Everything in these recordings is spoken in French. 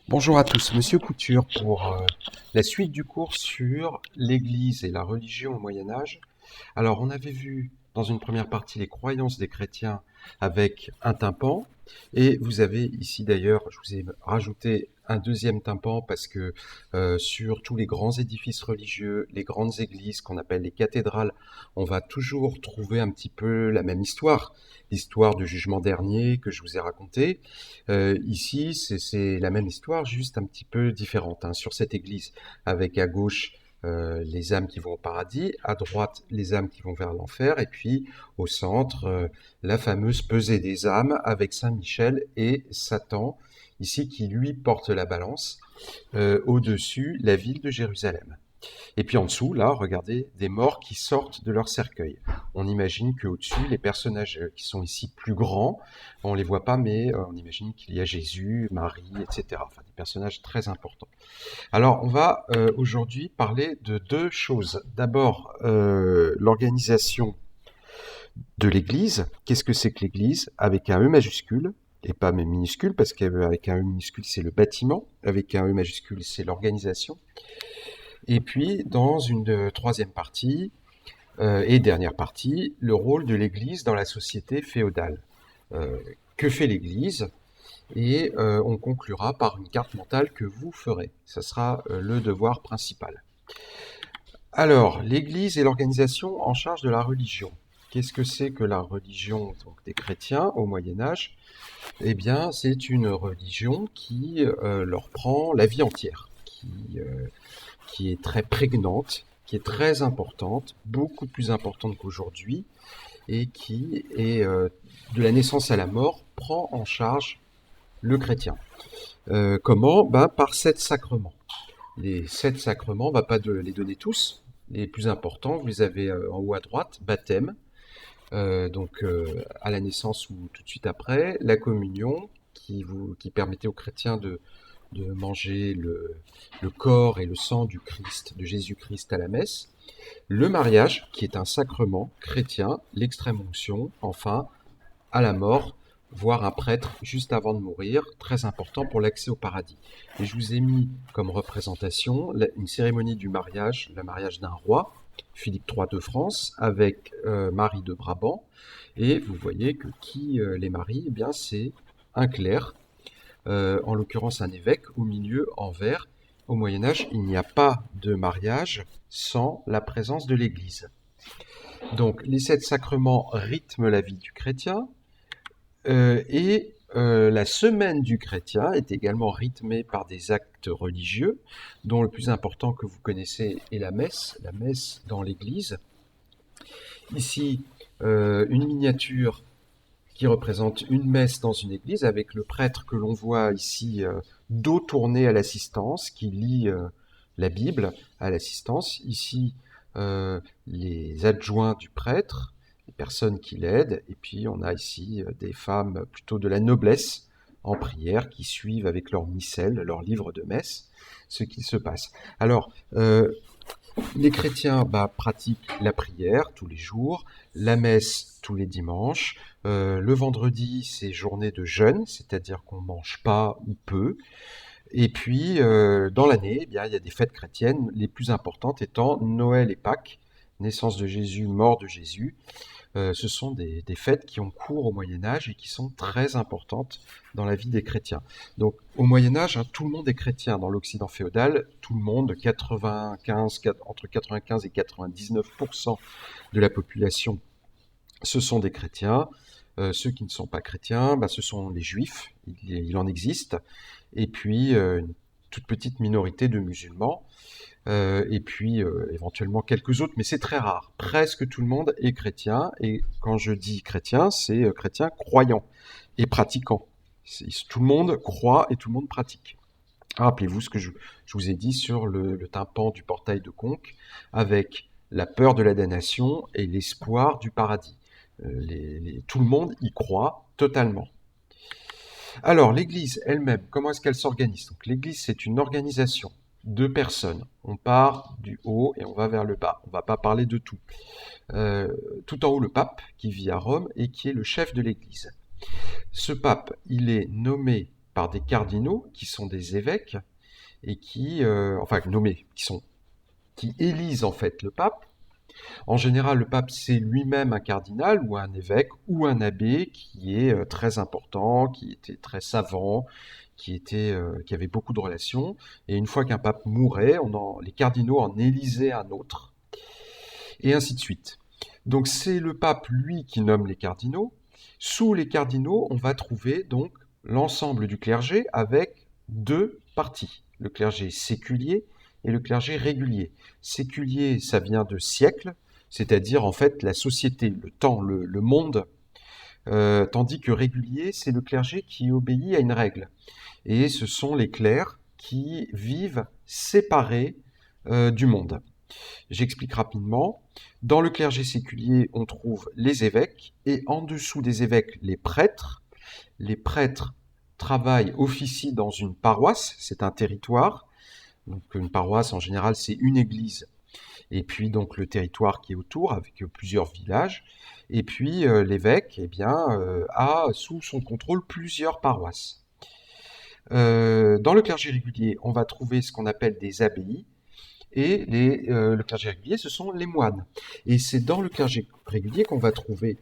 Bonjour à tous, Monsieur Couture pour la suite du cours sur l'Église et la religion au Moyen Âge. Alors, on avait vu dans une première partie les croyances des chrétiens avec un tympan, et vous avez ici d'ailleurs, je vous ai rajouté un deuxième tympan parce que sur tous les grands édifices religieux, les grandes églises qu'on appelle les cathédrales, on va toujours trouver un petit peu la même histoire, l'histoire du jugement dernier que je vous ai raconté. Ici, c'est la même histoire, juste un petit peu différente, hein, sur cette église, avec à gauche les âmes qui vont au paradis, à droite les âmes qui vont vers l'enfer, et puis au centre la fameuse pesée des âmes avec Saint Michel et Satan, ici qui lui porte la balance, au-dessus la ville de Jérusalem. Et puis en dessous, là, regardez, des morts qui sortent de leur cercueil. On imagine qu'au-dessus, les personnages qui sont ici plus grands, on les voit pas, mais on imagine qu'il y a Jésus, Marie, etc. Enfin, des personnages très importants. Alors, on va aujourd'hui parler de deux choses. D'abord, l'organisation de l'Église. Qu'est-ce que c'est que l'Église? Avec un E majuscule, et pas même minuscule, parce qu'avec un E minuscule, c'est le bâtiment. Avec un E majuscule, c'est l'organisation. Et puis, dans une troisième partie, et dernière partie, le rôle de l'Église dans la société féodale. Que fait l'Église? Et on conclura par une carte mentale que vous ferez. Ce sera le devoir principal. Alors, l'Église est l'organisation en charge de la religion. Qu'est-ce que c'est que la religion donc, des chrétiens au Moyen Âge? Eh bien, c'est une religion qui leur prend la vie entière, qui est très prégnante, qui est très importante, beaucoup plus importante qu'aujourd'hui, et qui est, de la naissance à la mort, prend en charge le chrétien. Comment? Par 7 sacrements. Les 7 sacrements, on ne va pas les donner tous. Les plus importants, vous les avez en haut à droite, baptême, donc à la naissance ou tout de suite après, la communion, qui permettait aux chrétiens de manger le corps et le sang du Christ, de Jésus-Christ à la messe, le mariage, qui est un sacrement chrétien, l'extrême-onction, enfin, à la mort, voir un prêtre juste avant de mourir, très important pour l'accès au paradis. Et je vous ai mis comme représentation une cérémonie du mariage, le mariage d'un roi, Philippe III de France, avec Marie de Brabant. Et vous voyez que qui les marie? Eh bien, c'est un clerc, en l'occurrence un évêque, au milieu en vert. Au Moyen Âge, il n'y a pas de mariage sans la présence de l'Église. Donc, les 7 sacrements rythment la vie du chrétien, et la semaine du chrétien est également rythmée par des actes religieux, dont le plus important que vous connaissez est la messe dans l'église. Ici, une miniature qui représente une messe dans une église, avec le prêtre que l'on voit ici dos tourné à l'assistance, qui lit la Bible à l'assistance. Ici, les adjoints du prêtre, les personnes qui l'aident, et puis on a ici des femmes plutôt de la noblesse en prière qui suivent avec leur missel, leur livre de messe, ce qui se passe. Alors, les chrétiens pratiquent la prière tous les jours, la messe tous les dimanches. Le vendredi, c'est journée de jeûne, c'est-à-dire qu'on ne mange pas ou peu. Et puis, dans l'année, eh bien, il y a des fêtes chrétiennes, les plus importantes étant Noël et Pâques, naissance de Jésus, mort de Jésus. Ce sont des fêtes qui ont cours au Moyen Âge et qui sont très importantes dans la vie des chrétiens. Donc au Moyen Âge, hein, tout le monde est chrétien. Dans l'Occident féodal, tout le monde, entre 95 et 99% de la population, ce sont des chrétiens. Ceux qui ne sont pas chrétiens, ce sont les juifs, il en existe, et puis une toute petite minorité de musulmans. Et puis éventuellement quelques autres, mais c'est très rare. Presque tout le monde est chrétien, et quand je dis chrétien, c'est chrétien croyant et pratiquant. Tout le monde croit et tout le monde pratique. Rappelez-vous ce que je vous ai dit sur le tympan du portail de Conques, avec la peur de la damnation et l'espoir du paradis. Tout le monde y croit totalement. Alors, l'Église elle-même, comment est-ce qu'elle s'organise? Donc, l'Église, c'est une organisation de personnes. On part du haut et on va vers le bas. On ne va pas parler de tout. Tout en haut, le pape, qui vit à Rome et qui est le chef de l'Église. Ce pape, il est nommé par des cardinaux qui sont des évêques et qui, enfin nommés, qui élisent en fait le pape. En général, le pape, c'est lui-même un cardinal ou un évêque ou un abbé qui est très important, qui était très savant, qui avait beaucoup de relations. Et une fois qu'un pape mourait, les cardinaux en élisaient un autre. Et ainsi de suite. Donc c'est le pape, lui, qui nomme les cardinaux. Sous les cardinaux, on va trouver donc l'ensemble du clergé avec deux parties. Le clergé séculier et le clergé régulier. Séculier, ça vient de siècle, c'est-à-dire en fait la société, le temps, le monde, tandis que régulier, c'est le clergé qui obéit à une règle. Et ce sont les clercs qui vivent séparés du monde. J'explique rapidement. Dans le clergé séculier, on trouve les évêques et en dessous des évêques, les prêtres. Les prêtres travaillent, officient dans une paroisse, c'est un territoire. Donc une paroisse, en général, c'est une église. Et puis donc le territoire qui est autour, avec plusieurs villages. Et puis l'évêque, a sous son contrôle plusieurs paroisses. Dans le clergé régulier, on va trouver ce qu'on appelle des abbayes. Et le clergé régulier, ce sont les moines. Et c'est dans le clergé régulier qu'on va trouver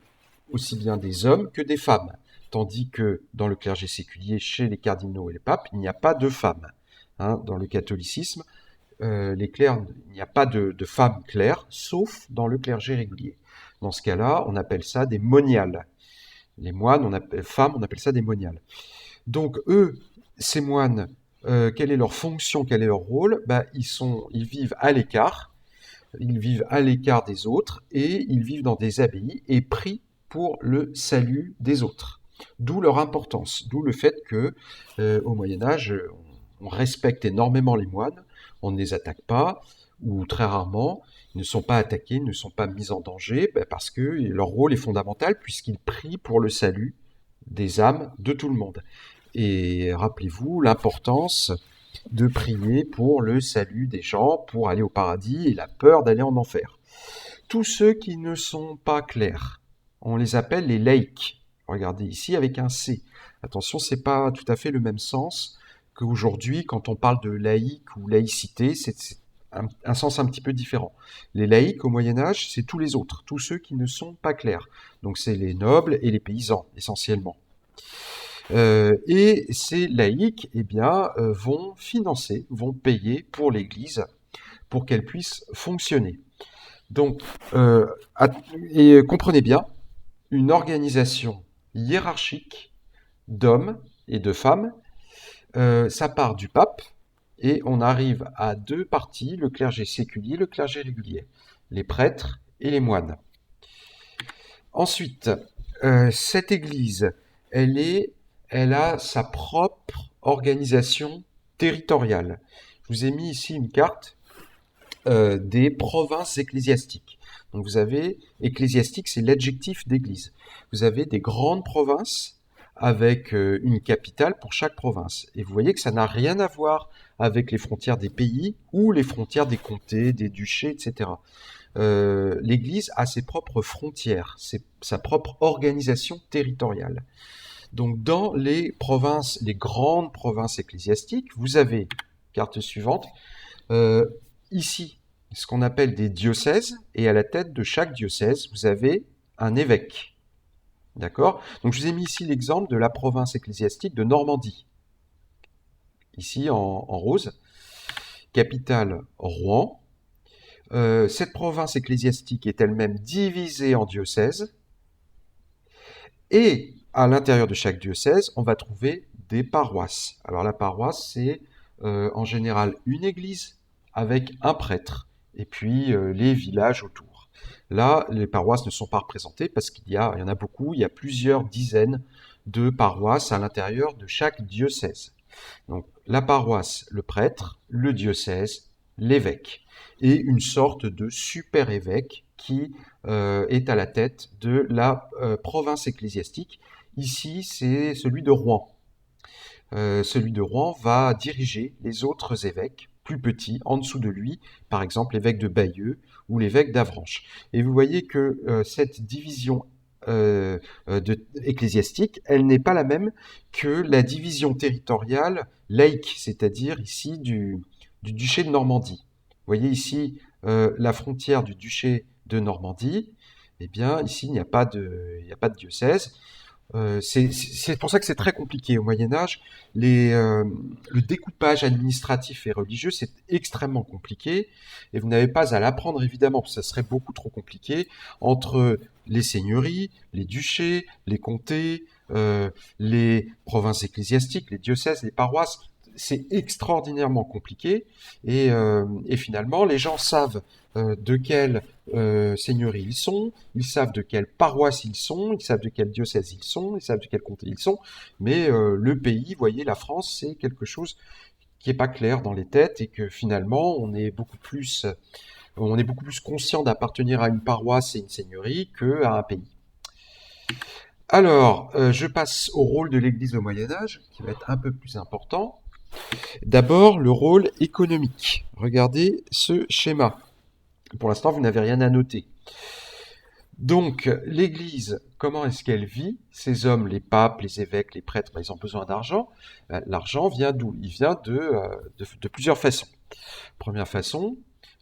aussi bien des hommes que des femmes. Tandis que dans le clergé séculier, chez les cardinaux et les papes, il n'y a pas de femmes. Dans le catholicisme, les clercs, il n'y a pas de femmes clercs, sauf dans le clergé régulier. Dans ce cas-là, on appelle ça des moniales. Les moines, on appelle ça des moniales. Donc eux, ces moines, quelle est leur fonction, quel est leur rôle? Ils vivent à l'écart, des autres, et ils vivent dans des abbayes et prient pour le salut des autres. D'où leur importance, d'où le fait que au Moyen-Âge, on respecte énormément les moines, on ne les attaque pas, ou très rarement, ils ne sont pas attaqués, ils ne sont pas mis en danger, parce que leur rôle est fondamental, puisqu'ils prient pour le salut des âmes de tout le monde. Et rappelez-vous l'importance de prier pour le salut des gens, pour aller au paradis et la peur d'aller en enfer. Tous ceux qui ne sont pas clercs, on les appelle les laïcs. Regardez ici avec un C. Attention, c'est pas tout à fait le même sens qu'aujourd'hui quand on parle de laïc ou laïcité, c'est un sens un petit peu différent. Les laïcs au Moyen-Âge, c'est tous les autres, tous ceux qui ne sont pas clercs. Donc c'est les nobles et les paysans essentiellement. Et ces laïcs, vont payer pour l'Église pour qu'elle puisse fonctionner. Donc, comprenez bien, une organisation hiérarchique d'hommes et de femmes, ça part du pape et on arrive à deux parties, le clergé séculier, le clergé régulier, les prêtres et les moines. Ensuite, cette Église, elle a sa propre organisation territoriale. Je vous ai mis ici une carte des provinces ecclésiastiques. Donc vous avez, ecclésiastique, c'est l'adjectif d'église. Vous avez des grandes provinces avec une capitale pour chaque province. Et vous voyez que ça n'a rien à voir avec les frontières des pays ou les frontières des comtés, des duchés, etc. L'Église a ses propres frontières, sa propre organisation territoriale. Donc dans les provinces, les grandes provinces ecclésiastiques, vous avez, carte suivante, ici, ce qu'on appelle des diocèses, et à la tête de chaque diocèse, vous avez un évêque. D'accord? Donc je vous ai mis ici l'exemple de la province ecclésiastique de Normandie. Ici en rose, capitale Rouen. Cette province ecclésiastique est elle-même divisée en diocèses, et à l'intérieur de chaque diocèse, on va trouver des paroisses. Alors la paroisse, c'est en général une église avec un prêtre, et puis les villages autour. Là, les paroisses ne sont pas représentées parce il y en a beaucoup, il y a plusieurs dizaines de paroisses à l'intérieur de chaque diocèse. Donc la paroisse, le prêtre, le diocèse, l'évêque, et une sorte de super évêque qui est à la tête de la province ecclésiastique. Ici, c'est celui de Rouen. Celui de Rouen va diriger les autres évêques plus petits en dessous de lui, par exemple l'évêque de Bayeux ou l'évêque d'Avranches. Et vous voyez que cette division ecclésiastique, elle n'est pas la même que la division territoriale laïque, c'est-à-dire ici du duché de Normandie. Vous voyez ici la frontière du duché de Normandie. Eh bien, ici, il n'y a pas de diocèse. C'est pour ça que c'est très compliqué au Moyen Âge. Le découpage administratif et religieux, c'est extrêmement compliqué, et vous n'avez pas à l'apprendre évidemment, parce que ça serait beaucoup trop compliqué, entre les seigneuries, les duchés, les comtés, les provinces ecclésiastiques, les diocèses, les paroisses. C'est extraordinairement compliqué, et finalement, les gens savent de quelle seigneurie ils savent de quelle paroisse ils sont, ils savent de quel diocèse ils sont, ils savent de quel comté ils sont, mais le pays, vous voyez, la France, c'est quelque chose qui est pas clair dans les têtes, et que finalement, on est beaucoup plus conscient d'appartenir à une paroisse et une seigneurie qu'à un pays. Alors, je passe au rôle de l'Église au Moyen Âge, qui va être un peu plus important. D'abord, le rôle économique. Regardez ce schéma. Pour l'instant, vous n'avez rien à noter. Donc, l'Église, comment est-ce qu'elle vit? Ces hommes, les papes, les évêques, les prêtres, ils ont besoin d'argent. L'argent vient d'où? Il vient de plusieurs façons. Première façon,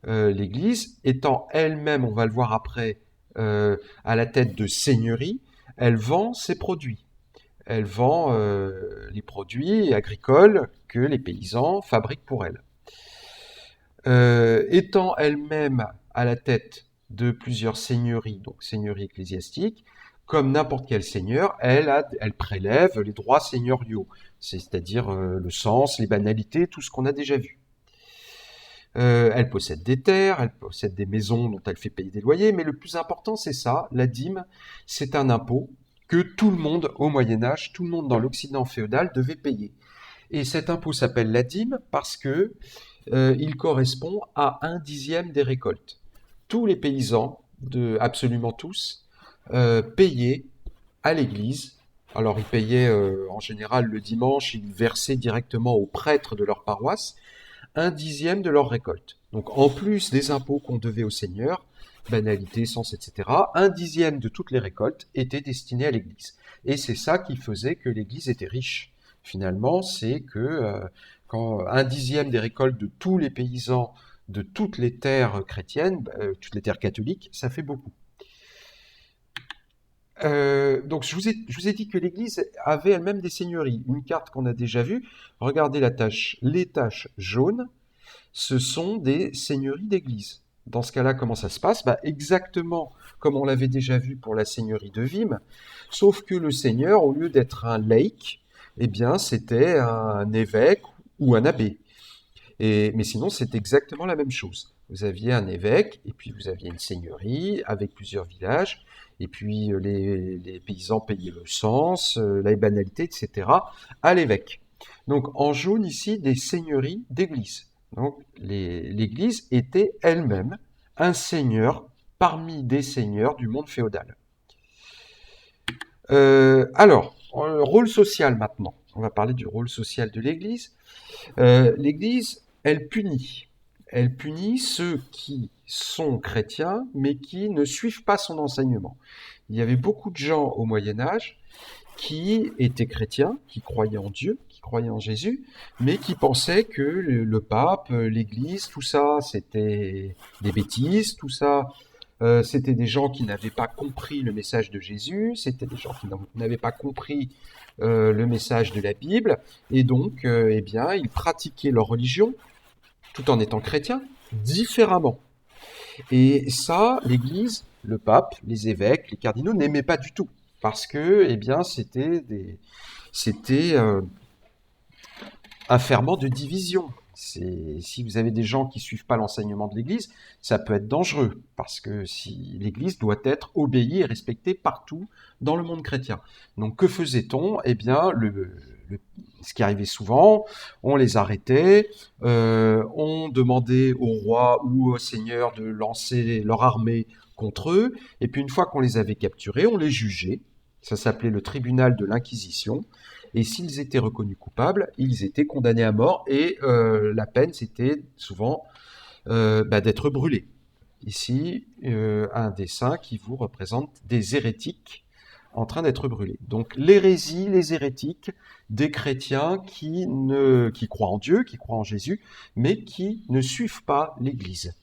l'Église étant elle-même, on va le voir après, à la tête de seigneurie, elle vend ses produits. Elle vend les produits agricoles que les paysans fabriquent pour elle. Étant elle-même à la tête de plusieurs seigneuries, donc seigneuries ecclésiastiques, comme n'importe quel seigneur, elle prélève les droits seigneuriaux, c'est-à-dire le cens, les banalités, tout ce qu'on a déjà vu. Elle possède des terres, elle possède des maisons dont elle fait payer des loyers, mais le plus important, c'est ça, la dîme, c'est un impôt que tout le monde, au Moyen-Âge, tout le monde dans l'Occident féodal devait payer. Et cet impôt s'appelle la dîme parce que il correspond à 1/10 des récoltes. Tous les paysans, absolument tous, payaient à l'église. Alors ils payaient en général le dimanche, ils versaient directement aux prêtres de leur paroisse 1/10 de leur récolte. Donc en plus des impôts qu'on devait au seigneur, banalité, cens, etc., 1/10 de toutes les récoltes étaient destinées à l'église. Et c'est ça qui faisait que l'église était riche. Finalement, c'est que quand 1/10 des récoltes de tous les paysans de toutes les terres chrétiennes, toutes les terres catholiques, ça fait beaucoup. Donc je vous ai dit que l'Église avait elle-même des seigneuries. Une carte qu'on a déjà vue, regardez les taches jaunes, ce sont des seigneuries d'Église. Dans ce cas-là, comment ça se passe? Exactement comme on l'avait déjà vu pour la seigneurie de Vime, sauf que le seigneur, au lieu d'être un laïc, eh bien c'était un évêque ou un abbé. Mais sinon, c'est exactement la même chose. Vous aviez un évêque, et puis vous aviez une seigneurie avec plusieurs villages, et puis les paysans payaient le cens, la banalité, etc., à l'évêque. Donc en jaune ici, des seigneuries d'église. Donc l'église était elle-même un seigneur parmi des seigneurs du monde féodal. Alors, rôle social maintenant. On va parler du rôle social de l'église. L'Église, elle punit. Elle punit ceux qui sont chrétiens, mais qui ne suivent pas son enseignement. Il y avait beaucoup de gens au Moyen-Âge qui étaient chrétiens, qui croyaient en Dieu, qui croyaient en Jésus, mais qui pensaient que le pape, l'Église, tout ça, c'était des bêtises, tout ça, c'était des gens qui n'avaient pas compris le message de Jésus, c'était des gens qui n'avaient pas compris le message de la Bible, et donc, eh bien, ils pratiquaient leur religion, tout en étant chrétiens, différemment. Et ça, l'Église, le pape, les évêques, les cardinaux n'aimaient pas du tout, parce que, eh bien, c'était un ferment de division. Si vous avez des gens qui suivent pas l'enseignement de l'Église, ça peut être dangereux, parce que si l'Église doit être obéie et respectée partout dans le monde chrétien. Donc que faisait-on? Eh bien, ce qui arrivait souvent, on les arrêtait, on demandait au roi ou au seigneur de lancer leur armée contre eux, et puis une fois qu'on les avait capturés, on les jugeait. Ça s'appelait le tribunal de l'Inquisition. Et s'ils étaient reconnus coupables, ils étaient condamnés à mort, et la peine, c'était souvent d'être brûlés. Ici, un dessin qui vous représente des hérétiques en train d'être brûlée. Donc l'hérésie, les hérétiques, des chrétiens qui croient en Dieu, qui croient en Jésus, mais qui ne suivent pas l'Église.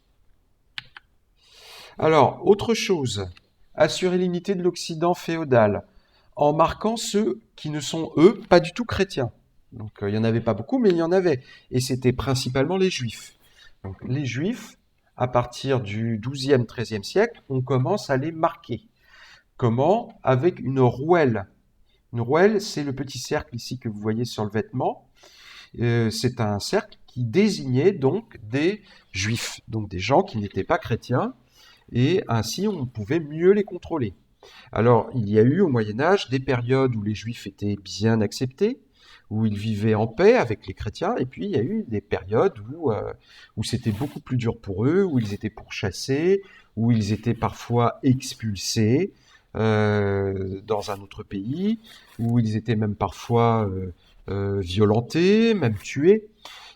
Alors, autre chose, assurer l'unité de l'Occident féodal, en marquant ceux qui ne sont, eux, pas du tout chrétiens. Donc il n'y en avait pas beaucoup, mais il y en avait. Et c'était principalement les Juifs. Donc les Juifs, à partir du XIIe, XIIIe siècle, on commence à les marquer. Comment? Avec une rouelle. Une rouelle, c'est le petit cercle ici que vous voyez sur le vêtement. C'est un cercle qui désignait donc des Juifs, donc des gens qui n'étaient pas chrétiens, et ainsi on pouvait mieux les contrôler. Alors, il y a eu au Moyen-Âge des périodes où les Juifs étaient bien acceptés, où ils vivaient en paix avec les chrétiens, et puis il y a eu des périodes où c'était beaucoup plus dur pour eux, où ils étaient pourchassés, où ils étaient parfois expulsés dans un autre pays, où ils étaient même parfois violentés, même tués.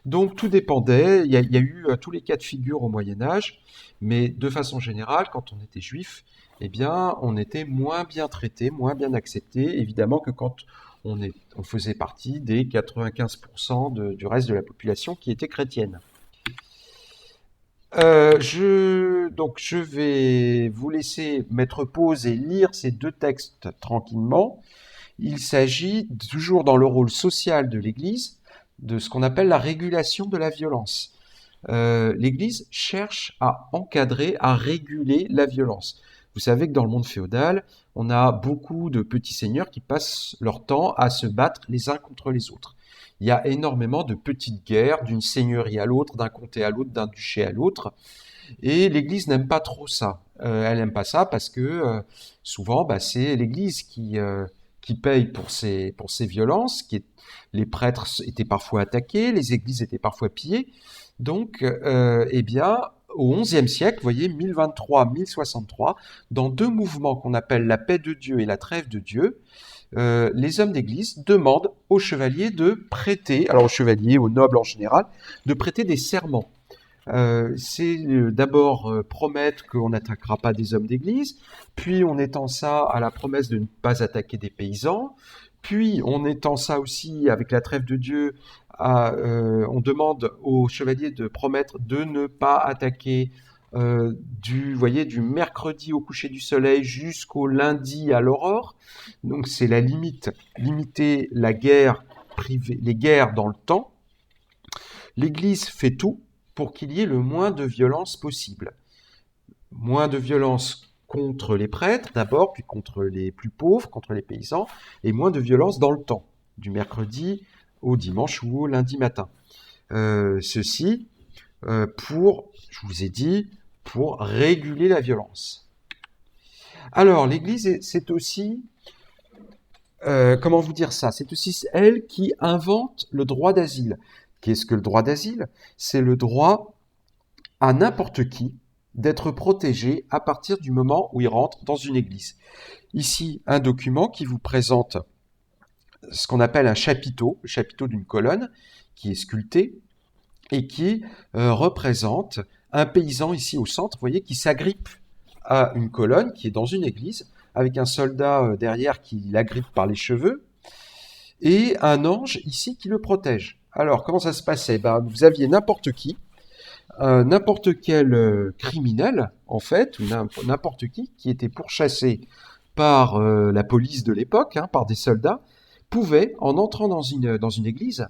Donc tout dépendait, il y a eu tous les cas de figure au Moyen-Âge, mais de façon générale, quand on était juif, eh bien, on était moins bien traité, moins bien accepté, évidemment que quand on faisait partie des 95% du reste de la population qui était chrétienne. Donc je vais vous laisser mettre pause et lire ces deux textes tranquillement. Il s'agit toujours dans le rôle social de l'Église, de ce qu'on appelle la régulation de la violence. L'Église cherche à encadrer, à réguler la violence. Vous savez que dans le monde féodal, on a beaucoup de petits seigneurs qui passent leur temps à se battre les uns contre les autres. Il y a énormément de petites guerres d'une seigneurie à l'autre, d'un comté à l'autre, d'un duché à l'autre. Et l'Église n'aime pas trop ça. Elle n'aime pas ça parce que souvent, c'est l'Église qui paye pour ces violences. Les prêtres étaient parfois attaqués, les églises étaient parfois pillées. Donc, eh bien, au XIe siècle, vous voyez, 1023-1063, dans deux mouvements qu'on appelle la paix de Dieu et la trêve de Dieu, les hommes d'église demandent aux chevaliers de prêter, alors aux chevaliers, aux nobles en général, de prêter des serments. C'est d'abord promettre qu'on n'attaquera pas des hommes d'église, puis on étend ça à la promesse de ne pas attaquer des paysans, puis on étend ça aussi avec la trêve de Dieu, on demande aux chevaliers de promettre de ne pas attaquer du mercredi au coucher du soleil jusqu'au lundi à l'aurore. Donc c'est la limite, limiter la guerre privée, les guerres dans le temps. L'Église fait tout pour qu'il y ait le moins de violence possible. Moins de violence contre les prêtres d'abord, puis contre les plus pauvres, contre les paysans, et moins de violence dans le temps, du mercredi au dimanche ou au lundi matin. Ceci je vous ai dit, pour réguler la violence. Alors, l'Église, c'est aussi, comment vous dire ça? C'est aussi elle qui invente le droit d'asile. Qu'est-ce que le droit d'asile? C'est le droit à n'importe qui d'être protégé à partir du moment où il rentre dans une église. Ici, un document qui vous présente ce qu'on appelle un chapiteau, le chapiteau d'une colonne qui est sculpté et qui représente un paysan ici au centre, vous voyez, qui s'agrippe à une colonne qui est dans une église, avec un soldat derrière qui l'agrippe par les cheveux, et un ange ici qui le protège. Alors, comment ça se passait? Vous aviez n'importe qui, n'importe quel criminel, en fait, ou n'importe qui était pourchassé par la police de l'époque, par des soldats, pouvait, en entrant dans une église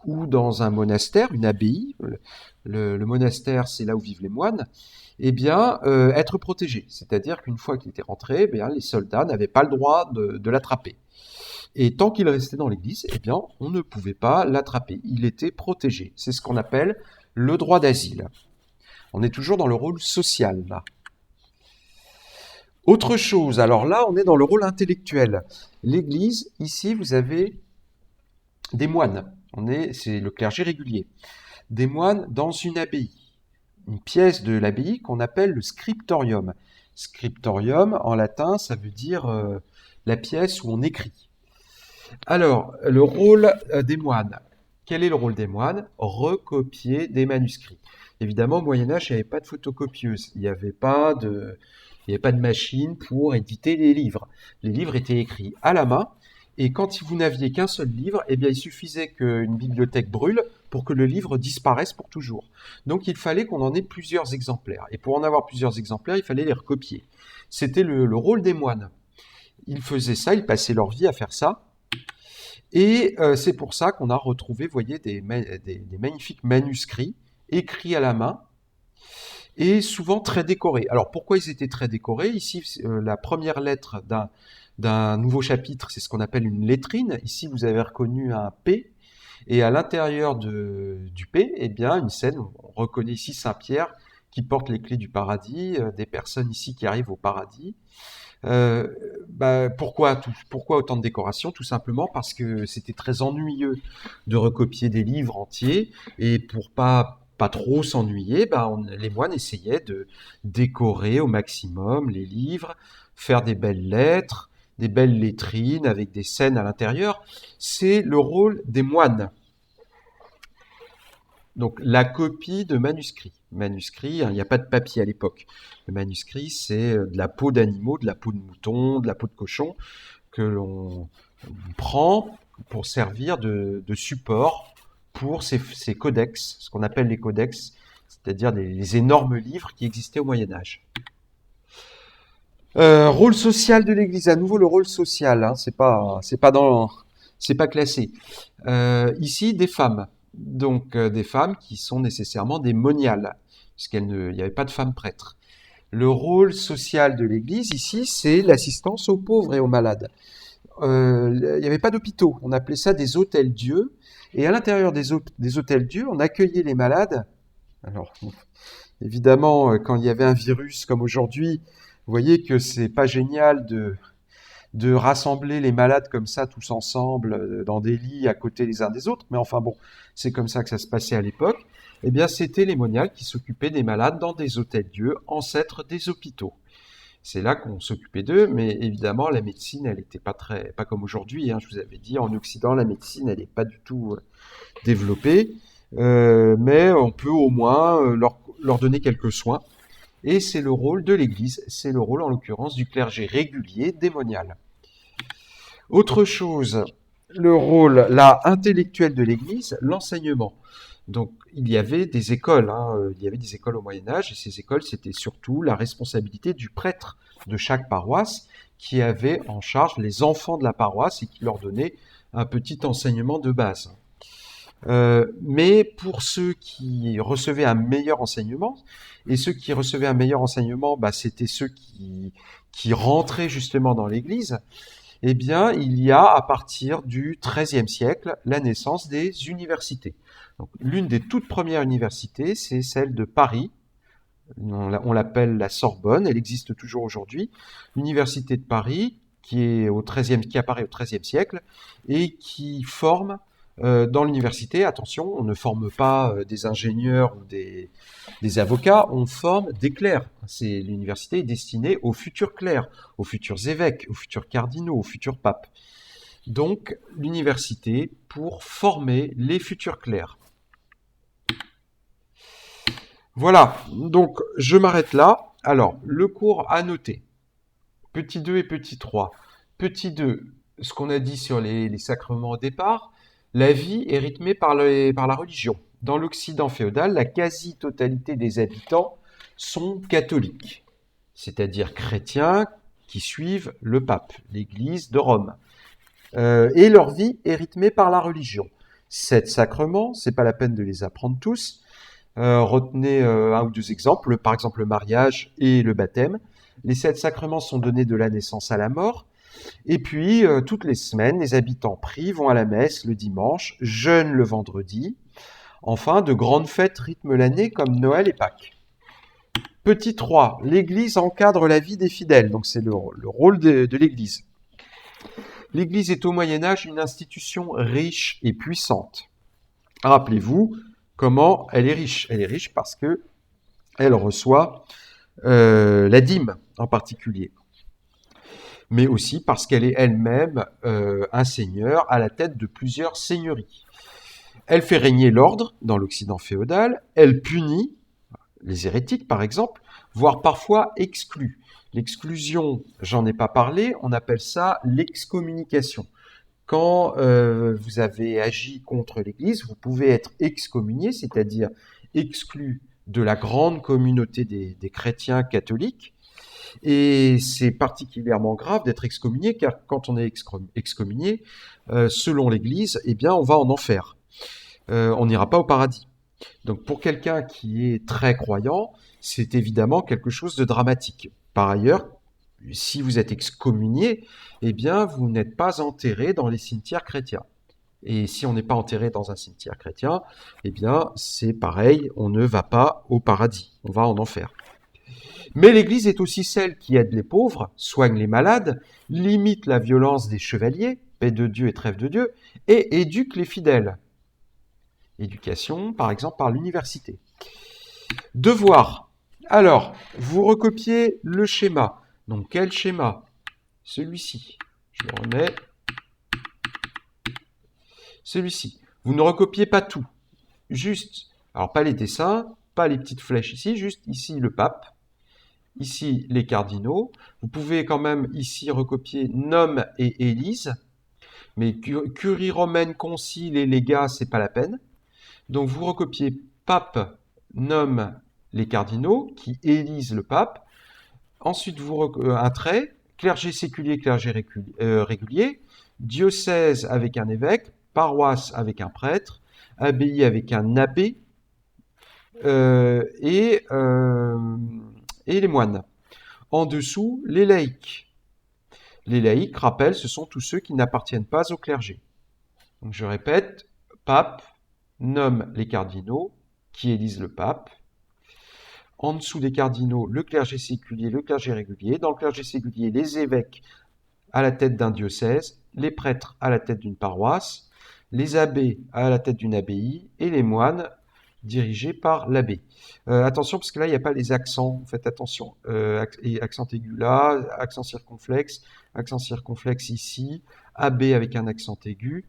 ou dans un monastère, une abbaye, le monastère, c'est là où vivent les moines, eh bien, être protégé. C'est-à-dire qu'une fois qu'il était rentré, les soldats n'avaient pas le droit de l'attraper. Et tant qu'il restait dans l'église, eh bien, on ne pouvait pas l'attraper. Il était protégé. C'est ce qu'on appelle le droit d'asile. On est toujours dans le rôle social, là. Autre chose, alors là, on est dans le rôle intellectuel. L'église, ici, vous avez des moines. C'est le clergé régulier. Des moines dans une abbaye. Une pièce de l'abbaye qu'on appelle le scriptorium. Scriptorium, en latin, ça veut dire la pièce où on écrit. Alors, le rôle des moines. Quel est le rôle des moines? Recopier des manuscrits. Évidemment, au Moyen-Âge, il n'y avait pas de photocopieuse, il n'y avait pas de Il n'y avait pas de machine pour éditer les livres. Les livres étaient écrits à la main. Et quand vous n'aviez qu'un seul livre, eh bien, il suffisait qu'une bibliothèque brûle pour que le livre disparaisse pour toujours. Donc, il fallait qu'on en ait plusieurs exemplaires. Et pour en avoir plusieurs exemplaires, il fallait les recopier. C'était le rôle des moines. Ils faisaient ça, ils passaient leur vie à faire ça. Et c'est pour ça qu'on a retrouvé, vous voyez, des magnifiques manuscrits écrits à la main et souvent très décorés. Alors, pourquoi ils étaient très décorés? Ici, la première lettre d'un nouveau chapitre, c'est ce qu'on appelle une lettrine. Ici, vous avez reconnu un P. Et à l'intérieur du P, eh bien, une scène, on reconnaît ici Saint-Pierre qui porte les clés du paradis, des personnes ici qui arrivent au paradis. Pourquoi autant de décorations? Tout simplement parce que c'était très ennuyeux de recopier des livres entiers, et pour pas trop s'ennuyer, les moines essayaient de décorer au maximum les livres, faire des belles lettres, des belles lettrines avec des scènes à l'intérieur. C'est le rôle des moines. Donc, la copie de manuscrits. Manuscrit, hein, il n'y a pas de papier à l'époque. Le manuscrit, c'est de la peau d'animaux, de la peau de mouton, de la peau de cochon, que l'on prend pour servir de support pour ces codex, ce qu'on appelle les codex, c'est-à-dire les énormes livres qui existaient au Moyen-Âge. Rôle social de l'Église, à nouveau le rôle social, hein, c'est pas classé. Ici, des femmes. Donc des femmes qui sont nécessairement des moniales, puisqu'il n'y avait pas de femmes prêtres. Le rôle social de l'Église ici, c'est l'assistance aux pauvres et aux malades. Il n'y avait pas d'hôpitaux, on appelait ça des hôtels-dieux, et à l'intérieur des hôtels-dieux, on accueillait les malades. Alors, évidemment, quand il y avait un virus comme aujourd'hui, vous voyez que c'est pas génial de rassembler les malades comme ça, tous ensemble, dans des lits à côté les uns des autres. Mais enfin bon, c'est comme ça que ça se passait à l'époque. Eh bien, c'était les moniales qui s'occupaient des malades dans des hôtels-dieux, ancêtres des hôpitaux. C'est là qu'on s'occupait d'eux, mais évidemment, la médecine, elle n'était pas comme aujourd'hui, hein. Je vous avais dit, en Occident, la médecine, elle n'est pas du tout développée. Mais on peut au moins leur donner quelques soins. Et c'est le rôle de l'Église, c'est le rôle en l'occurrence du clergé régulier démonial. Autre chose, le rôle là intellectuel de l'Église, l'enseignement. Donc il y avait des écoles, il y avait des écoles au Moyen-Âge, et ces écoles c'était surtout la responsabilité du prêtre de chaque paroisse qui avait en charge les enfants de la paroisse et qui leur donnait un petit enseignement de base. Mais pour ceux qui recevaient un meilleur enseignement, et ceux qui recevaient un meilleur enseignement, c'était ceux qui rentraient justement dans l'Église, eh bien, il y a à partir du XIIIe siècle la naissance des universités. Donc, l'une des toutes premières universités, c'est celle de Paris. On l'appelle la Sorbonne, elle existe toujours aujourd'hui. L'université de Paris, qui apparaît au XIIIe siècle et qui forme dans l'université, attention, on ne forme pas des ingénieurs ou des avocats, on forme des clercs. L'université est destinée aux futurs clercs, aux futurs évêques, aux futurs cardinaux, aux futurs papes. Donc, l'université pour former les futurs clercs. Voilà, donc je m'arrête là. Alors, le cours à noter. Petit 2 et petit 3. Petit 2, ce qu'on a dit sur les sacrements au départ. La vie est rythmée par la religion. Dans l'Occident féodal, la quasi-totalité des habitants sont catholiques, c'est-à-dire chrétiens qui suivent le pape, l'Église de Rome. Et leur vie est rythmée par la religion. 7 sacrements, c'est pas la peine de les apprendre tous. Retenez un ou deux exemples, par exemple le mariage et le baptême. Les 7 sacrements sont donnés de la naissance à la mort. Et puis, toutes les semaines, les habitants prient, vont à la messe le dimanche, jeûnent le vendredi. Enfin, de grandes fêtes rythment l'année comme Noël et Pâques. Petit 3, l'Église encadre la vie des fidèles. Donc c'est le rôle de l'Église. L'Église est au Moyen-Âge une institution riche et puissante. Rappelez-vous comment elle est riche. Elle est riche parce qu'elle reçoit la dîme en particulier, mais aussi parce qu'elle est elle-même un seigneur à la tête de plusieurs seigneuries. Elle fait régner l'ordre dans l'Occident féodal, elle punit les hérétiques par exemple, voire parfois exclut. L'exclusion, j'en ai pas parlé, on appelle ça l'excommunication. Quand vous avez agi contre l'Église, vous pouvez être excommunié, c'est-à-dire exclu de la grande communauté des chrétiens catholiques. Et c'est particulièrement grave d'être excommunié, car quand on est excommunié, selon l'Église, eh bien, on va en enfer. On n'ira pas au paradis. Donc pour quelqu'un qui est très croyant, c'est évidemment quelque chose de dramatique. Par ailleurs, si vous êtes excommunié, eh bien, vous n'êtes pas enterré dans les cimetières chrétiens. Et si on n'est pas enterré dans un cimetière chrétien, eh bien, c'est pareil, on ne va pas au paradis, on va en enfer. Mais l'Église est aussi celle qui aide les pauvres, soigne les malades, limite la violence des chevaliers, paix de Dieu et trêve de Dieu, et éduque les fidèles. Éducation, par exemple, par l'université. Devoir. Alors, vous recopiez le schéma. Donc, quel schéma? Celui-ci. Je le remets. Celui-ci. Vous ne recopiez pas tout. Juste, alors pas les dessins, pas les petites flèches ici, juste ici le pape. Ici, les cardinaux. Vous pouvez quand même ici recopier Nome et Élise. Mais curie romaine, concile et légat, c'est pas la peine. Donc vous recopiez pape, Nome, les cardinaux, qui élisent le pape. Ensuite, un trait, clergé séculier, clergé régulier, diocèse avec un évêque, paroisse avec un prêtre, abbaye avec un abbé, et les moines. En dessous, les laïcs. Les laïcs, rappel, ce sont tous ceux qui n'appartiennent pas au clergé. Donc je répète, pape, Nome les cardinaux, qui élisent le pape. En dessous des cardinaux, le clergé séculier, le clergé régulier. Dans le clergé séculier, les évêques à la tête d'un diocèse, les prêtres à la tête d'une paroisse, les abbés à la tête d'une abbaye et les moines dirigés par l'abbé. Attention, parce que là, il n'y a pas les accents. Faites attention. Accent aigu là, accent circonflexe ici, abbé avec un accent aigu,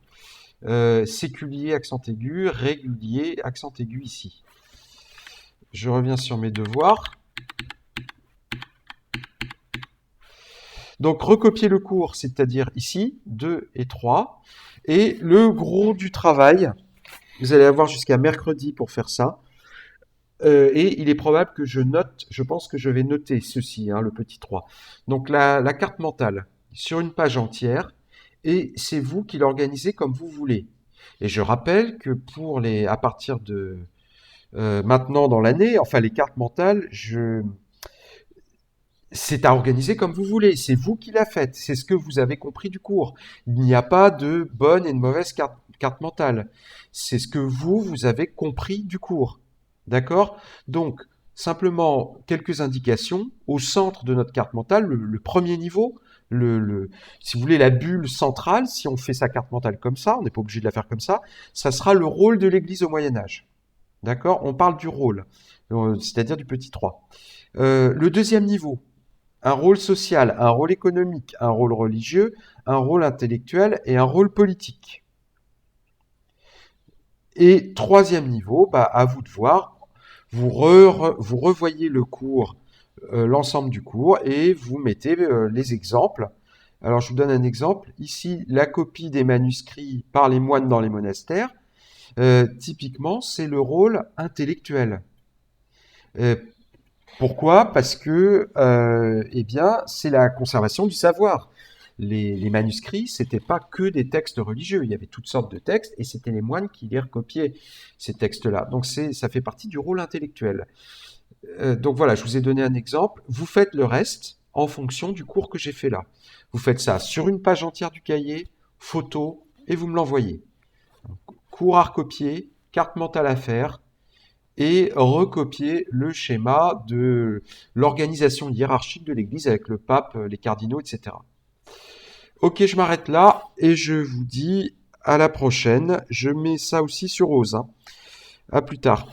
séculier, accent aigu, régulier, accent aigu ici. Je reviens sur mes devoirs. Donc, recopier le cours, c'est-à-dire ici, 2 et 3. Et le gros du travail, vous allez avoir jusqu'à mercredi pour faire ça. Et il est probable que je pense que je vais noter ceci, le petit 3. Donc, la carte mentale, sur une page entière, et c'est vous qui l'organisez comme vous voulez. Et je rappelle que à partir de maintenant dans l'année, enfin les cartes mentales, c'est à organiser comme vous voulez. C'est vous qui la faites. C'est ce que vous avez compris du cours. Il n'y a pas de bonne et de mauvaise carte mentale. C'est ce que vous avez compris du cours. D'accord? Donc, simplement quelques indications. Au centre de notre carte mentale, le premier niveau, si vous voulez, la bulle centrale, si on fait sa carte mentale comme ça, on n'est pas obligé de la faire comme ça sera le rôle de l'Église au Moyen-Âge. D'accord? On parle du rôle, c'est-à-dire du petit 3. Le deuxième niveau, un rôle social, un rôle économique, un rôle religieux, un rôle intellectuel et un rôle politique. Et troisième niveau, à vous de voir, vous revoyez le cours, l'ensemble du cours, et vous mettez les exemples. Alors je vous donne un exemple. Ici, la copie des manuscrits par les moines dans les monastères. Typiquement, c'est le rôle intellectuel. Pourquoi? Parce que, c'est la conservation du savoir. Les manuscrits, c'était pas que des textes religieux. Il y avait toutes sortes de textes et c'était les moines qui les recopiaient, ces textes-là. Donc ça fait partie du rôle intellectuel. Donc voilà, je vous ai donné un exemple. Vous faites le reste en fonction du cours que j'ai fait là. Vous faites ça sur une page entière du cahier, photo, et vous me l'envoyez. Cours à recopier, carte mentale à faire, et recopier le schéma de l'organisation hiérarchique de l'Église avec le pape, les cardinaux, etc. Ok, je m'arrête là et je vous dis à la prochaine. Je mets ça aussi sur Rose. À plus tard.